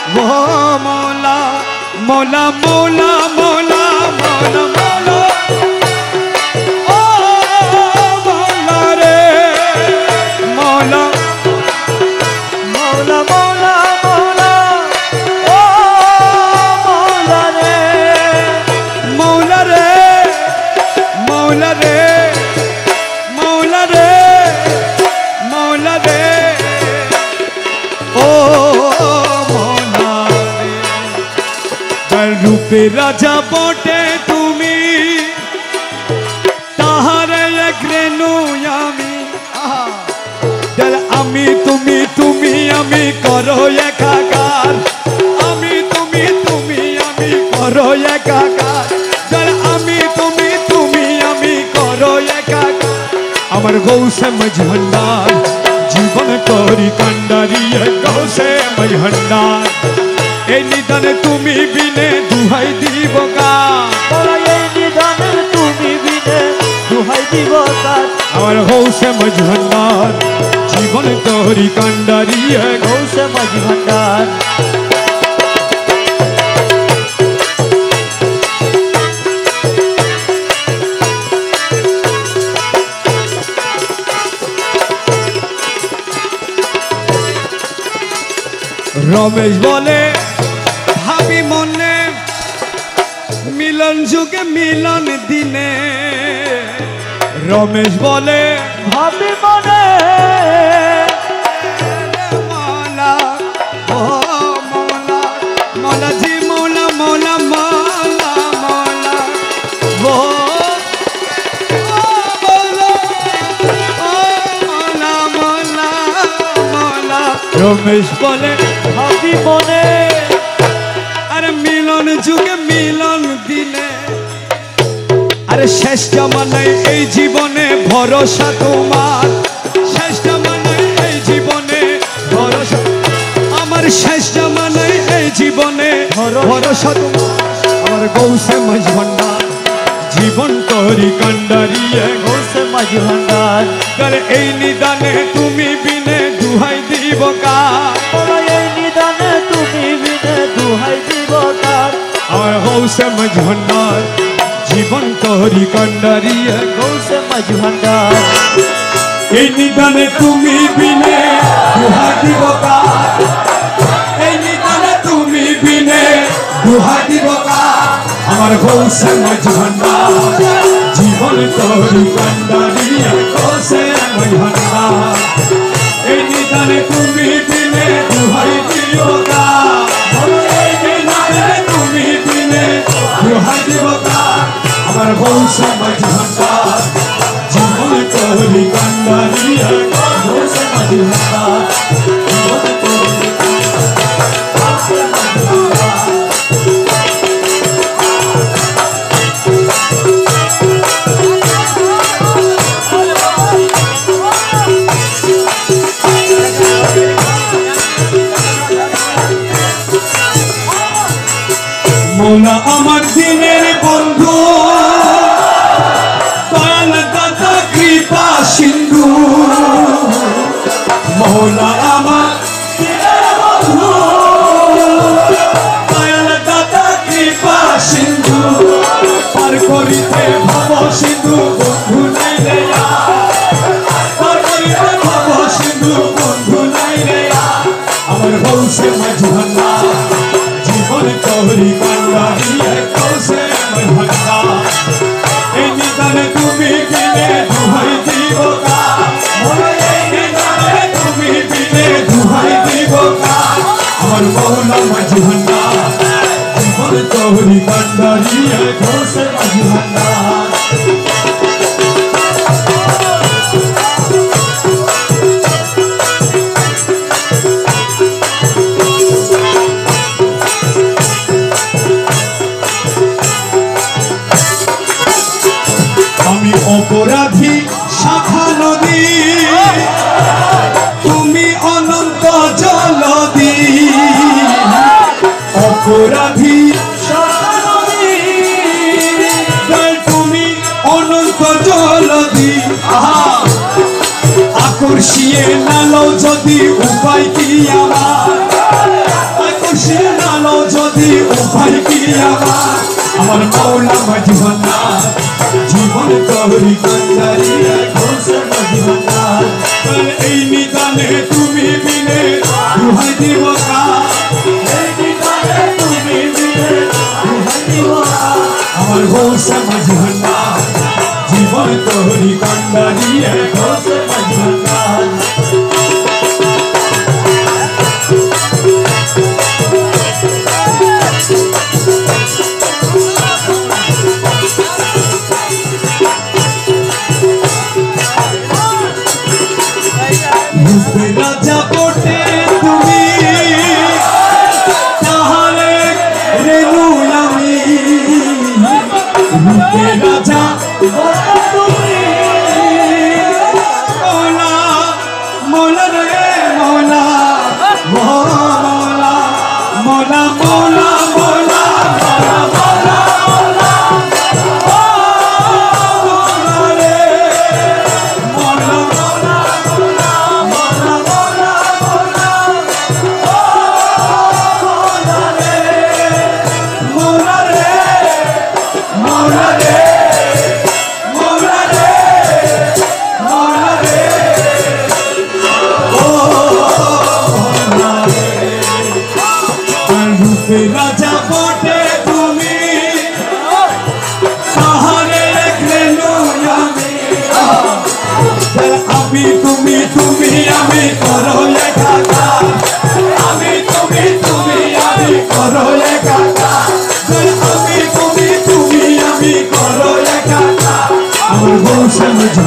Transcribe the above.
ও মৌলা মৌলা মৌলা মৌলা মৌলা মৌলা ও মৌলা রে মৌলা মৌলা মৌলা মৌলা ও মৌলা রে মৌলা রে মৌলা রে মৌলা রে মৌলা রে ও মৌলা রে তার রূপে রাজা বটে তুমি তাহারে এক রেণু আমি আমি তুমি তুমি আমি করো একাকার আমি তুমি তুমি আমি করো একাকার আমি তুমি তুমি আমি করো একাকার আমার গৌসে মজহন্ডার জীবন করি কান্ডারিয়ে গৌসে মজহন্ডার এই নিদানে তুমি বিনে দুহাই দিব কার এই নিদানে তুমি বিনে দুহাই দিব কার আমার গৌসে মজহন্ডার জীবন করি কান্ডারিয়ে গৌসে মজহন্ডার রমেশ বলে ভাবি মনে মিলন যুগে মিলন দিনে রমেশ বলে ভাবি মনে মৌলা ও মৌলা মৌলা জি মৌলা মৌলা মৌলা মৌলা ও মৌলা মৌলা মৌলা রমেশ বলে ভাবি মনে আরে মিলন যুগে মিলন দিনে আরে শেষ জামানায় এই জীবনে ভরসা তোমার শেষ জামানায় এই জীবনে ভরসা আমার শেষ জামানায় এই জীবনে ভরসা তোমার আমার গৌসে মজহন্ডার জীবন করি কান্ডারিয়ে গৌসে মজহন্ডার তার এই নিদানে তুমি বিনে দুহাই দিব কার এই নিদানে তুমি বিনে দুহাই দিব কার আমার গৌসে মজহন্ডার জীবন করি কান্ডারিয়ে গৌসে মজহন্ডার এই নিদানে তুমি বিনে দুহাই দিব কার এই নিদানে তুমি বিনে দুহাই দিব কার আমার গৌসে মজহন্ডার জীবন করি কান্ডারিয়ে গৌসে মজহন্ডার এই নিদানে তুমি বিনে দুহাই দিব কার এই নিদানে তুমি বিনে দুহাই দিব কার আমার গৌসে মজহন্ডার জীবন করি কান্ডারিয়ে গৌসে মজহন্ডার জীবন করি গৌসে মজহন্ডার মৌলা আমার দিনের বন্ধু দয়াল দাতা কৃপা সিন্ধু মৌলা আমার দিনের বন্ধু দয়াল দাতা কৃপা সিন্ধু পার করিতে ভব সিন্ধু বন্ধু নাই রে পার করিতে ভব সিন্ধু বন্ধু নাই রে আমার গৌসে মজহন্ডার জীবন করি কান্ডারিয়ে গৌসে মজহন্ডার এই নিদানে তুমি বিনে দুহাই দিব কার এই নিদানে তুমি বিনে দুহাই দিব কার আমার মৌলা মজহন্ডার জীবন করি কান্ডারিয়ে গৌসে মজহন্ডার আমি অপরাধী শাখা নদী তুমি অনন্ত জলদি অপরাধী শাখা নদী তুমি অনন্ত জলদি আকর্ষিয়ে নালো যদি উপায় কি আমার আকর্ষিয়ে ভাই কি আমার মৌলা মজবনা জীবন তোরি কান্দারি ঘোষে মজবনা এই নিদানে তুমি বিনে দুহাই দিব কার এই নিদানে তুমি বিনে দুহাই দিব কার আমার ঘোষে মজবনা জীবন তোরি কান্দারি ঘোষে মজবনা রাজা বটে তুমি তাহলে রেনু আমি রূপে রাজা তুমি মৌলা মৌলা রে মৌলা মৌলা মৌলা মৌলা মৌলা মৌলা মৌলা রে মৌলা মৌলা মৌলা রে মৌলা রে মৌলা রে মৌলা রে ও মৌলা রে রূপে রাজা বটে তুমি তাহারে রেখলেনু আমি তুমি তুমি আমি করো লেখা